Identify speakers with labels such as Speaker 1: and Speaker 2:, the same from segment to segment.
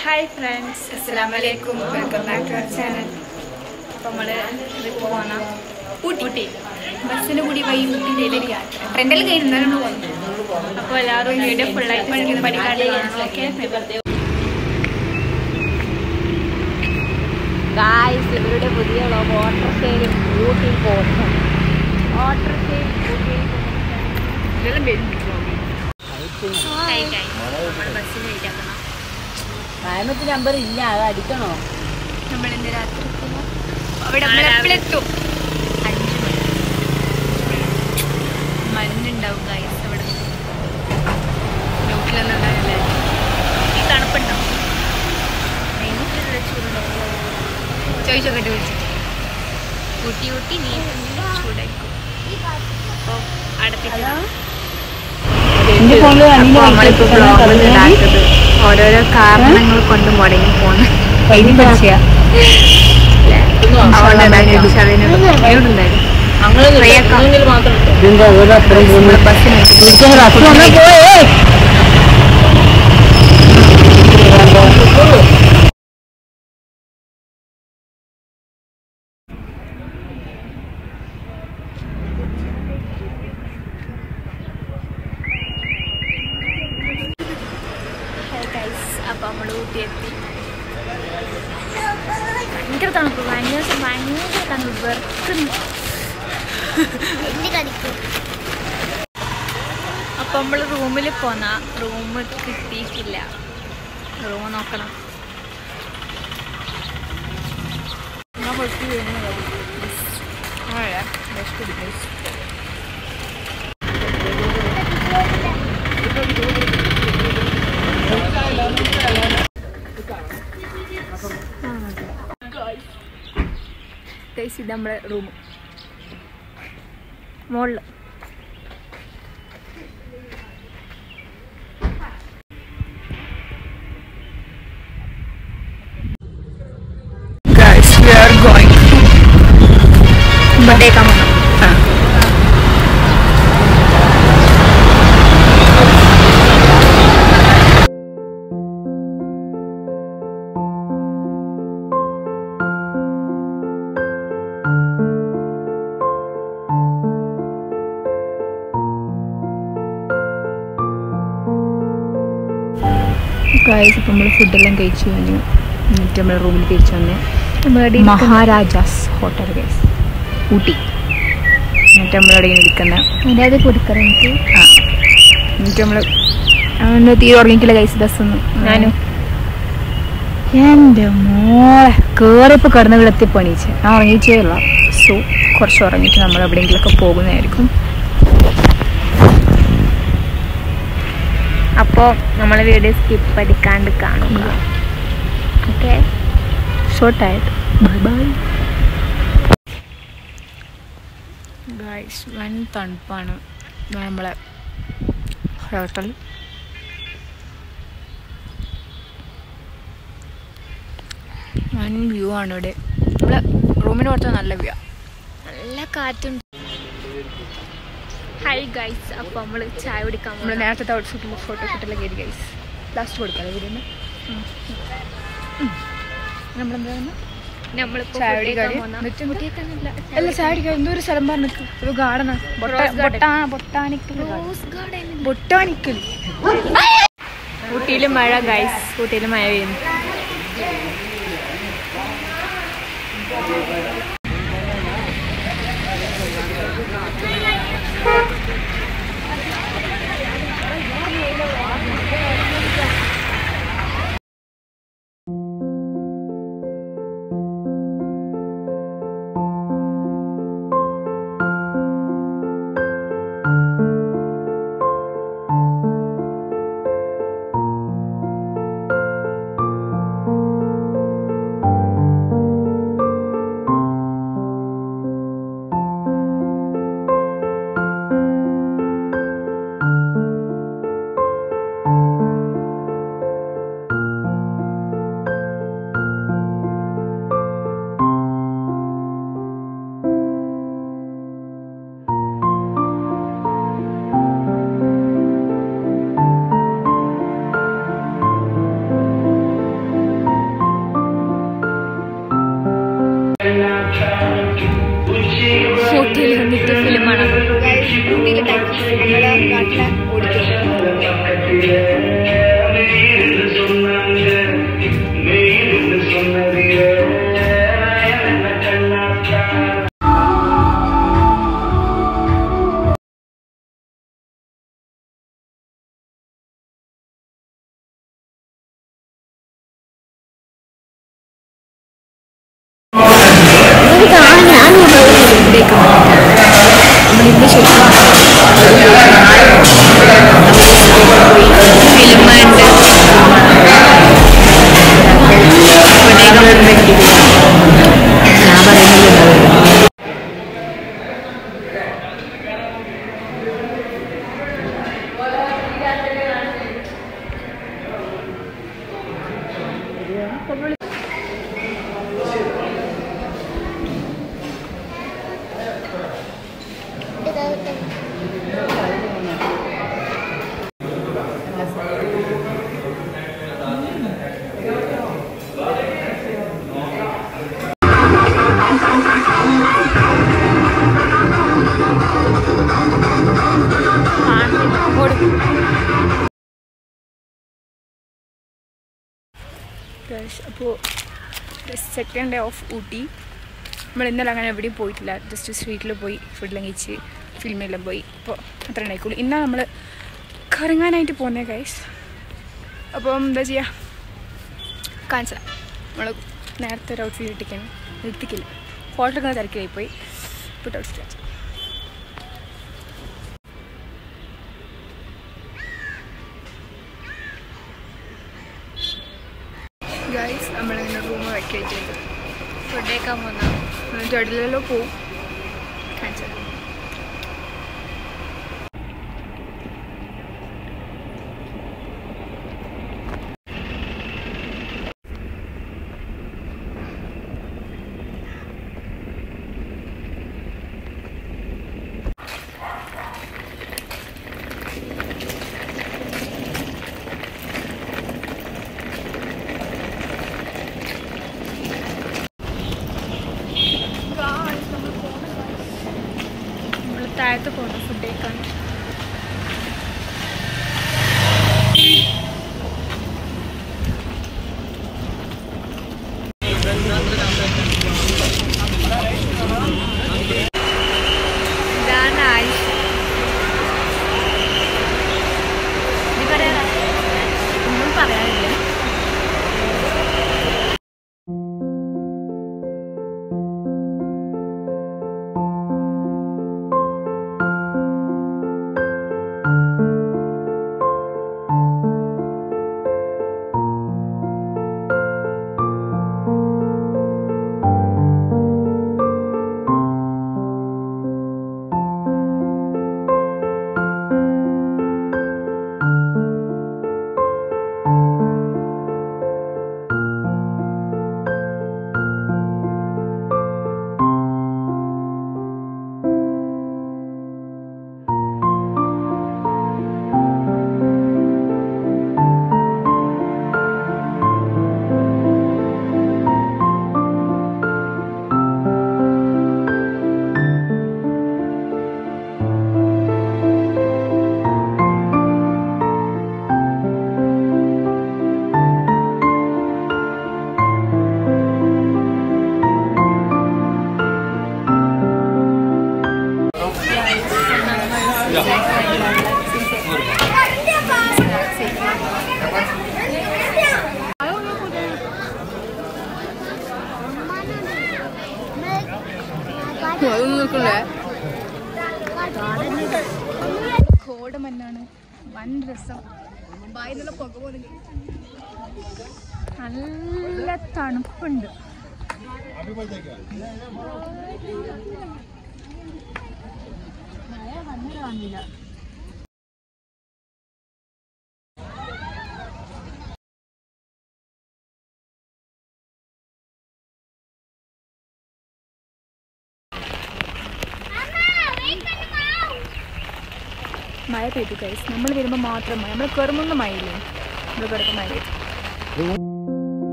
Speaker 1: Hi friends, Assalamualaikum. Welcome back to our channel. അപ്പോൾ നമ്മൾ trip പോകണ ഊട്ടി ബസ്സിന് കൂടി വൈ ഊട്ടിയിലേക്ക് യാത്ര ട്രെൻഡിൽ കഴിഞ്ഞാലും നമ്മൾ പോകുന്നു. അപ്പോൾ എല്ലാവരും വീഡിയോ ഫുള്ളായിട്ട് പഠിക്കാനാണ്. ഓക്കെ
Speaker 2: ഗായ്സ്, ഇവരുടെ പുതിയ വാട്ടർ സെയിൽ ഊട്ടിയിൽ പോകുന്നു. വാട്ടർ സെയിൽ ഊട്ടിയിൽ
Speaker 1: ബസ്സിന് കഴിക്കണം.
Speaker 2: ടൈമത്ത് നമ്പർ ഇല്ല, അത് അടിക്കണോ?
Speaker 1: നമ്മളിന്ന് രാത്രി അവിടെ എപ്പോഴെത്തും 5 മണി. മഞ്ഞുണ്ടാവും ഗൈസ് അവിടെ. ഊട്ടിലൊന്നും ഉണ്ടാവില്ലേ? ഈ തണുപ്പുണ്ടാവും. ചോദിച്ചോക്കട്ടെ വിളിച്ചിട്ട് ഊട്ടി നീ ചൂടായിരിക്കും. അപ്പോൾ അടുത്തേക്ക് ഓരോരോ കാരണങ്ങൾ കൊണ്ട് മുടങ്ങി പോണ്. അപ്പോൾ നമ്മൾ ഊട്ടി എത്തി. ഭയങ്കര തണുപ്പ്, ഭയങ്കര തണുപ്പ്, വെറുക്കുന്നു. അപ്പോൾ നമ്മൾ റൂമിൽ പോന്ന റൂം കിട്ടിയിട്ടില്ല. റൂം നോക്കണം. ഇത് നമ്മുടെ റൂം മുകളിൽ. Guys, we are going to Badekama. Guys, ഇപ്പം നമ്മൾ ഫുഡെല്ലാം കഴിച്ചു കഴിഞ്ഞു. എന്നിട്ട് നമ്മൾ റൂമിൽ തിരിച്ചു വന്നേ. Maharajas hotel guys, Ooty. എന്നിട്ട് നമ്മളവിടെ ഇരിക്കുന്നത് കൊടുക്കറങ്ങിട്ട്. എന്നിട്ട് നമ്മൾ തീരെ ഉറങ്ങിക്കില്ല ഗൈസ്. ബസ്സൊന്നും ഞാനും എൻ്റെ മോളെ കയറിയപ്പോൾ കിടന്ന് വിളത്തി പണിയിച്ച് ഞാൻ ഉറങ്ങിച്ചേ ഉള്ള. സോ കുറച്ച് ഉറങ്ങിയിട്ട് നമ്മൾ എവിടെയെങ്കിലുമൊക്കെ പോകുന്നതായിരിക്കും. അപ്പോൾ നമ്മൾ വീഡിയോ സ്കിപ്പ് അടിക്കാണ്ട് കാണുക. ഓക്കെ, ഷോർട്ടായിട്ട് ബൈ ബൈ. ഗൈസ്, വൻ തണുപ്പാണ് നമ്മളെ ഹോട്ടൽ. വൻ വ്യൂ ആണ് ഇവിടെ. നമ്മളെ റൂമിന് പുറത്ത് നല്ല വ്യൂ, നല്ല കാറ്റുണ്ട്. ഹായ് ഗൈസ്, അപ്പോൾ നമ്മൾ ചായ കുടിക്കാൻ നമ്മൾ നേരത്തെ ഔട്ട്ഫിറ്റിൽ ഫോട്ടോ ഷൂട്ടെല്ലാം കയറി ഗൈസ്. ലാസ്റ്റ് കൊടുക്കാം വീഡിയോ. നമ്മളെന്താണ് നമ്മൾ ചായ കുടിക്കാൻ അല്ല, ചായ കുടിക്കാൻ എന്തോരു സ്ഥലം പറഞ്ഞിട്ട് ഒരു ഗാർഡനാണ്. ബൊട്ടാനിക്കൽ. ഊട്ടിയിൽ മഴ ഗൈസ്, ഊട്ടിയിൽ മഴ പെയ്യുന്നു. അപ്പോൾ സെക്കൻഡ് ഡേ ഓഫ് ഊട്ടി. നമ്മൾ ഇന്നലെ അങ്ങനെ എവിടെയും പോയിട്ടില്ല. ജസ്റ്റ് സ്ട്രീറ്റിൽ പോയി ഫുഡെല്ലാം കഴിച്ച് ഫിലിമെല്ലാം പോയി. അപ്പോൾ അത്ര ഉണ്ടായിക്കോളൂ. ഇന്നാണ് നമ്മൾ കറങ്ങാനായിട്ട് പോകുന്നത് ഗൈസ്. അപ്പം എന്താ ചെയ്യുക, കാണിച്ചാൽ നമ്മൾ നേരത്തെ ഒരു ഔട്ട്ഫിറ്റ് എത്തിക്കില്ല. ഫോട്ടോ എടുക്കുന്ന തിരക്കിലായി പോയി. ഇപ്പോൾ ഔട്ട്ഫിറ്റ് ഗൈസ്. നമ്മളിങ്ങനെ റൂം വെക്കേറ്റ് ചെയ്ത് ഫുഡ് കഴിക്കാൻ പോകുന്ന ജഡിലെല്ലോ പോവും. കാണിച്ചാൽ താഴത്ത് പോകണം ഫുഡ് കഴിക്കാൻ. ഇതാണ് ആയിഷ. ഒന്നും പറയാനില്ല. കോടമഞ്ഞാണ്, വൻ രസം. വായിലുള്ള പുക പോലും നല്ല തണുപ്പുണ്ട്. മഴ വന്നു കാണില്ല. മഴ പെയ്തു ഗൈസ്. നമ്മൾ വരുമ്പോൾ മാത്രം മഴ. നമ്മൾ കയറുമ്പോൾ മഴയില്ലേ, നമ്മൾ കിടക്കും മഴ പെയ്തു.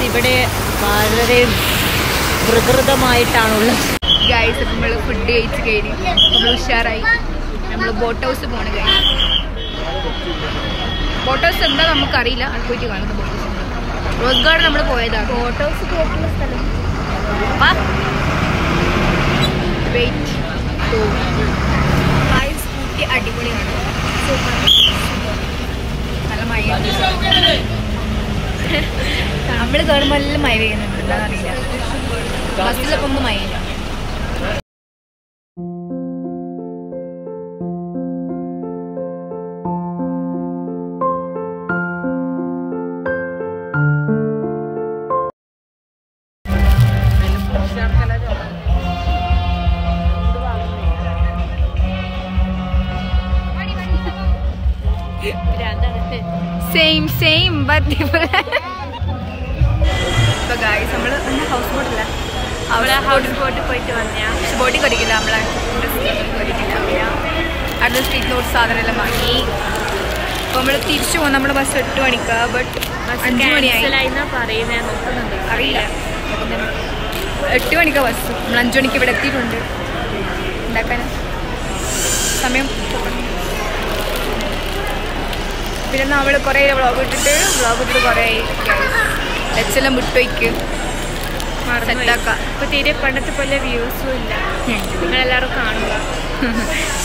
Speaker 1: ഇവിടെ വളരെ പ്രകൃതമായിട്ടാണുള്ളത് ഗൈസ്. അപ്പം നമ്മൾ ഫുഡ് കഴിച്ച് കയറി, നമ്മൾ ഉഷാറായി. നമ്മൾ ബോട്ട് ഹൗസ് പോകണം ഗൈസ്. ബോട്ട് ഹൗസ് എന്താ നമുക്കറിയില്ല, അത് പോയിട്ട് കാണുന്നത് ബോട്ട് ഹൗസ്. റോസ് ഗാർഡൻ നമ്മൾ പോയതാണ്.
Speaker 2: ഫോട്ടോസ് കേട്ടുള്ള സ്ഥലം.
Speaker 1: സ്കൂട്ടി അടിപൊളിയാണ്. നല്ല മഴ നമ്മൾ കയറുമ്പോൾ എല്ലാം മഴ പെയ്യുന്നുണ്ട്. എന്താണെന്നറിയില്ല, ബസ്സിലൊക്കെ ഒന്നും മഴയില്ല. സെയിം ബട്ട് ഇപ്പോൾ ഗായ്സ് നമ്മൾ ഹൗസ് ബോട്ടില്ല, അവിടെ ഹൗസ് ബോട്ടിൽ പോയിട്ട് വന്നയാ. പക്ഷെ ബോട്ടിൽ കടിക്കില്ല, നമ്മളെ അടുത്ത സ്ട്രീറ്റ് നോട്ട് സാധനമെല്ലാം വാങ്ങി. അപ്പോൾ നമ്മൾ തിരിച്ചു പോകും. നമ്മുടെ ബസ് 8 മണിക്കാണ്. ബട്ട് 5 മണിയായി അറിയില്ല. 8 മണിക്കാണ് ബസ്. നമ്മൾ 5 മണിക്ക് ഇവിടെ എത്തിയിട്ടുണ്ട്. ഉണ്ടാക്കാൻ സമയം. പിന്നെ നമ്മൾ കുറേ വ്ളോഗ് ഇട്ടിട്ട് കുറേ എച്ചെല്ലാം വിട്ടുവയ്ക്ക് സെറ്റാക്കാം.
Speaker 2: ഇപ്പോൾ തീരെ പണ്ടത്തെ പോലെ വ്യൂസും ഇല്ല. നിങ്ങളെല്ലാവരും കാണുക,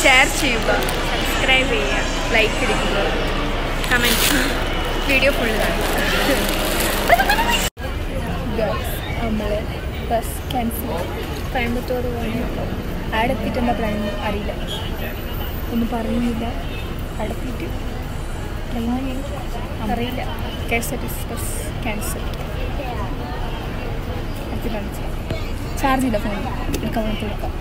Speaker 1: ഷെയർ ചെയ്യുക,
Speaker 2: സബ്സ്ക്രൈബ് ചെയ്യുക,
Speaker 1: ലൈക്ക് അടിക്കുക,
Speaker 2: കമൻറ്റ്,
Speaker 1: വീഡിയോ ഫുള്ള് കാണുക. നമ്മൾ ബസ് ക്യാൻസൽ. കോയമ്പത്തൂർ പോയി അവിടെ എത്തിയിട്ട് എന്താ പ്ലാൻ അറിയില്ല, ഒന്നും പറയുന്നില്ല. അവിടെ എത്തിയിട്ട് അറിയില്ല. KSRTC bus cancel. ചാർജ് ചെയ്ത ഫോൺ എടുക്കാൻ കൊടുക്കാം.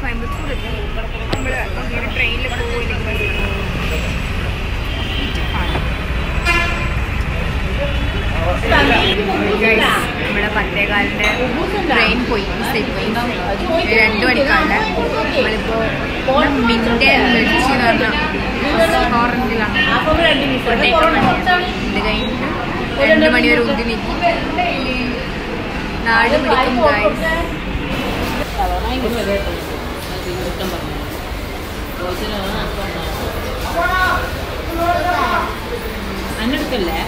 Speaker 1: കോയമ്പത്തൂർ നമ്മൾ ട്രെയിനിലൊക്കെ പോയില്ലെങ്കിൽ നമ്മുടെ 10:15 ട്രെയിൻ പോയി, മിസ്സായി പോയി. 2 മണിക്കാണ്. നമ്മളിപ്പോൾ മിൻ്റെ വെച്ച് പറഞ്ഞ റെസ്റ്റോറൻറ്റിലാണ് ഫുഡ് കഴിഞ്ഞിട്ട് 2 മണി വരെ ഉന്തി നിൽക്കും. നാട് പിടിക്കും ഗൈസ്.
Speaker 2: അന്നെടുക്കല്ലേ